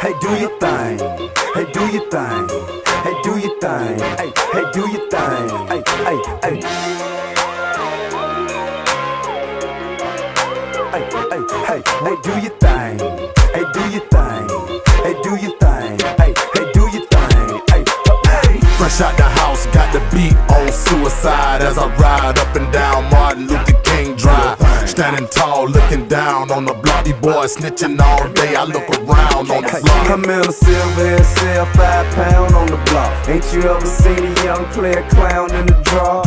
Hey, do your thing. Hey, do your thing. Hey, do your thing. Hey, do your thing. Hey. Hey, do your thing. Hey, do your thing. Hey, do your thing. Hey, do your thing. Hey. Fresh out the house, got the beat on suicide as I ride up and down Martin Luther King Drive. Standing tall, looking down on the block. These boys snitching all day. I look around on the block. I'm in a silver SL, 5 pound on the block. Ain't you ever seen a young player clown in the draw?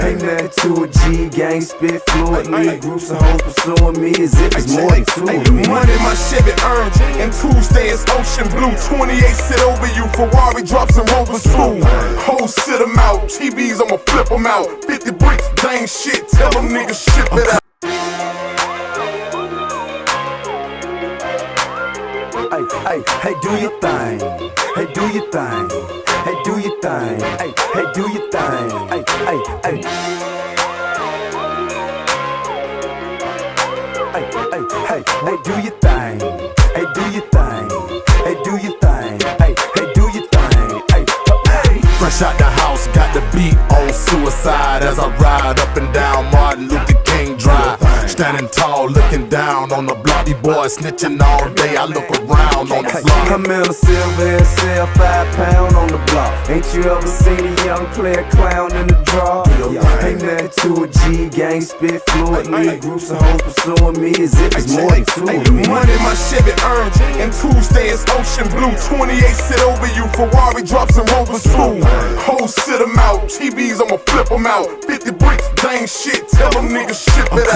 Ain't nothing to a G, gang spit fluently. Groups of hoes pursuing me as if it's more than two of me. Money my Chevy earned, and Tuesday is ocean blue. 28 sit over you, Ferrari drops and Rovers too. Hoes sit them out, TVs I'ma flip them out. 50 bricks, dang shit, tell them niggas ship it out. Hey, do your thing. Hey, do your thing. Hey, do your thing. Hey, do your thing. Hey. Hey, do your thing. Hey, do your thing. Hey, do your thing. Hey, do your thing. Hey. Fresh out the house, got the beat on suicide as I ride up and down Martin Luther King Drive. Standing tall, looking down on the block. These boys snitching all day. I look around on the block. I'm in a silver SL, 5 pound on the block. Ain't you ever seen a young player clown in the draw? Ain't nothing to a G, gang spit fluently. Groups of hoes pursuing me as if it's more than two of me. Money my Chevy earned, and Tuesday is ocean blue. 28 sit over you, Ferrari drops and Rovers too. Hoes sit them out, TVs I'ma flip them out. 50 bricks, dang shit, tell them niggas ship it out.